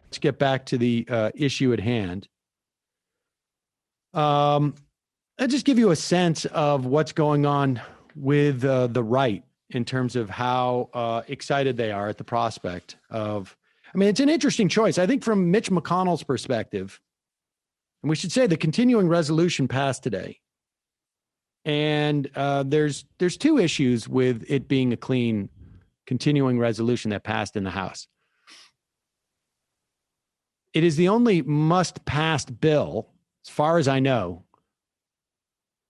Let's get back to the issue at hand. I'll just give you a sense of what's going on with the right in terms of how excited they are at the prospect of, I mean, it's an interesting choice. I think from Mitch McConnell's perspective, and we should say the continuing resolution passed today. And there's two issues with it being a clean continuing resolution that passed in the House. It is the only must-pass bill, as far as I know,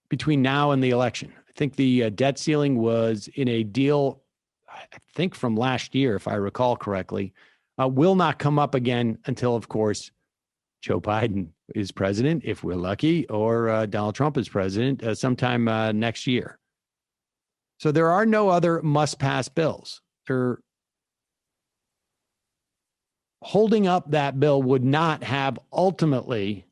between now and the election. I think the debt ceiling was in a deal, I think from last year, if I recall correctly, will not come up again until, of course, Joe Biden is president, if we're lucky, or Donald Trump is president sometime next year. So there are no other must-pass bills. Holding up that bill would not have ultimately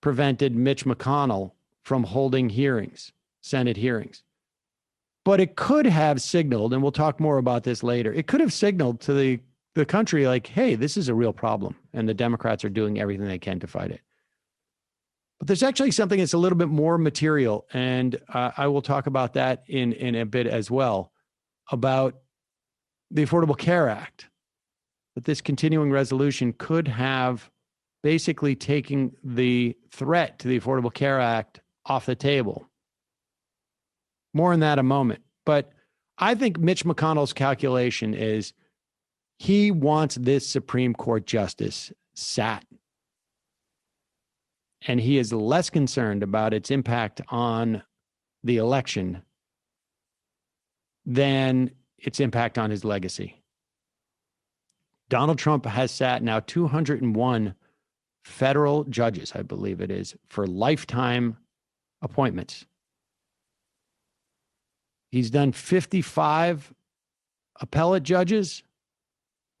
prevented Mitch McConnell from holding hearings, Senate hearings. But it could have signaled, and we'll talk more about this later, it could have signaled to the country like, hey, this is a real problem, and the Democrats are doing everything they can to fight it. But there's actually something that's a little bit more material, and I will talk about that in a bit as well, about the Affordable Care Act, that this continuing resolution could have basically taken the threat to the Affordable Care Act off the table. More on that in a moment. But I think Mitch McConnell's calculation is he wants this Supreme Court justice sat. And he is less concerned about its impact on the election than its impact on his legacy. Donald Trump has sat now 201 federal judges, I believe it is, for lifetime appointments. He's done 55 appellate judges.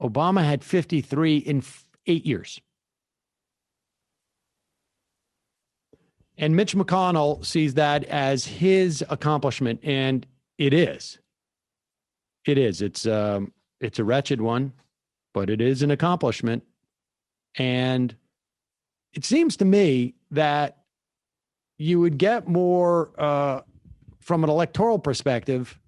Obama had 53 in 8 years. And Mitch McConnell sees that as his accomplishment, and it is. It is. It's a wretched one, but it is an accomplishment. And it seems to me that you would get more from an electoral perspective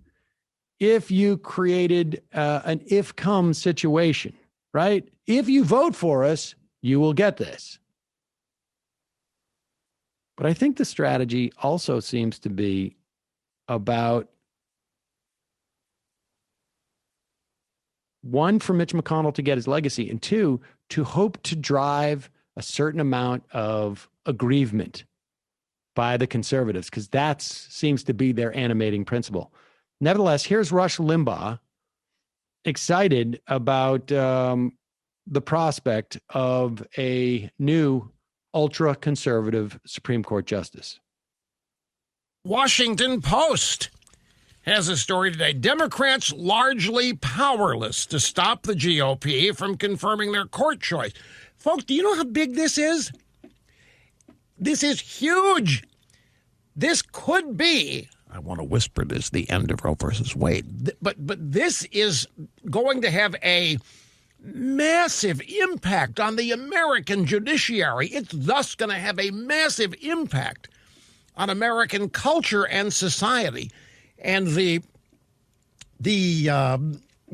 if you created an if-come situation, right? If you vote for us, you will get this. But I think the strategy also seems to be about, one, for Mitch McConnell to get his legacy, and two, to hope to drive a certain amount of aggrievement by the conservatives, because that seems to be their animating principle. Nevertheless, here's Rush Limbaugh excited about the prospect of a new ultra-conservative Supreme Court justice. Washington Post has a story today. Democrats largely powerless to stop the GOP from confirming their court choice. Folks, do you know how big this is? This is huge. This could be, I want to whisper this, the end of Roe versus Wade. But this is going to have a massive impact on the American judiciary. It's thus going to have a massive impact on American culture and society. And the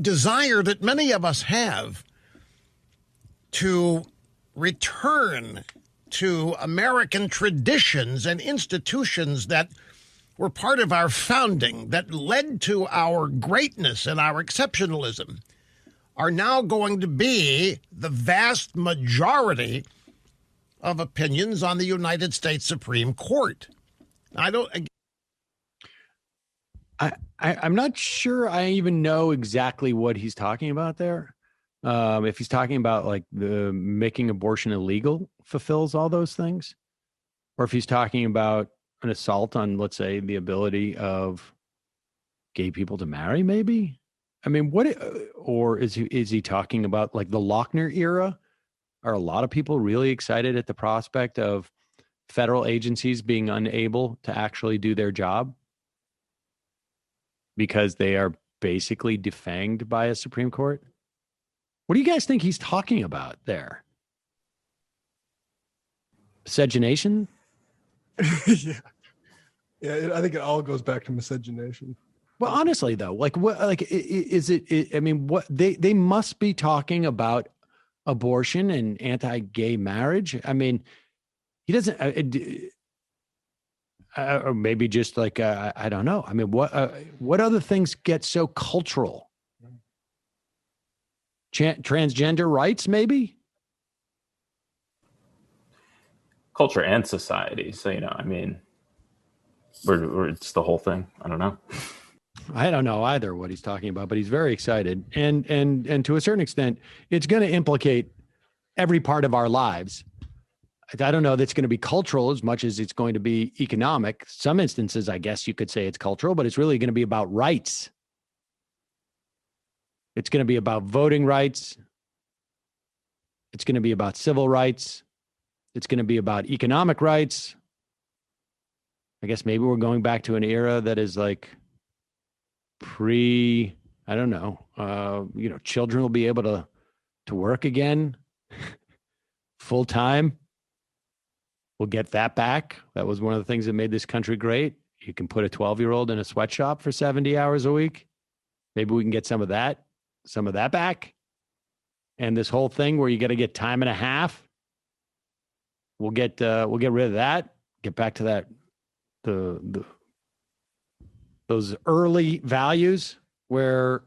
desire that many of us have to return to American traditions and institutions that were part of our founding, that led to our greatness and our exceptionalism, are now going to be the vast majority of opinions on the United States Supreme Court. I'm not sure I even know exactly what he's talking about there. If he's talking about like the making abortion illegal fulfills all those things, or if he's talking about an assault on, let's say, the ability of gay people to marry, maybe. I mean, or is he talking about like the Lochner era? Are a lot of people really excited at the prospect of federal agencies being unable to actually do their job because they are basically defanged by a Supreme Court? What do you guys think he's talking about there? Miscegenation? Yeah. Yeah, I think it all goes back to miscegenation. Well, honestly, though, like what, like is it? I mean, what they must be talking about abortion and anti-gay marriage. I mean, he doesn't, or maybe just like I don't know. I mean, what other things get so cultural? Transgender rights, maybe. Culture and society. So, I mean, it's the whole thing. I don't know. I don't know either what he's talking about, but he's very excited. And to a certain extent, it's going to implicate every part of our lives. I don't know that's going to be cultural as much as it's going to be economic. Some instances, I guess you could say it's cultural, but it's really going to be about rights. It's going to be about voting rights. It's going to be about civil rights. It's going to be about economic rights. I guess maybe we're going back to an era that is like I don't know, children will be able to work again full time. We'll get that back. That was one of the things that made this country great. You can put a 12-year-old in a sweatshop for 70 hours a week. Maybe we can get some of that back. And this whole thing where you got to get time and a half, we'll get rid of that. Get back to that those early values where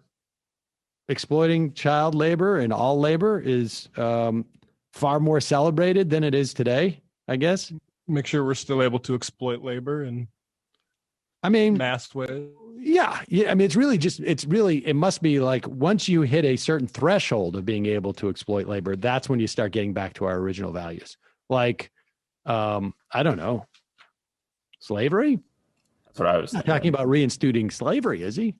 exploiting child labor and all labor is far more celebrated than it is today, I guess. Make sure we're still able to exploit labor in mass ways. Yeah. I mean, it must be like once you hit a certain threshold of being able to exploit labor, that's when you start getting back to our original values. Like, I don't know, slavery. That's what I was thinking. Talking about reinstituting slavery, is he?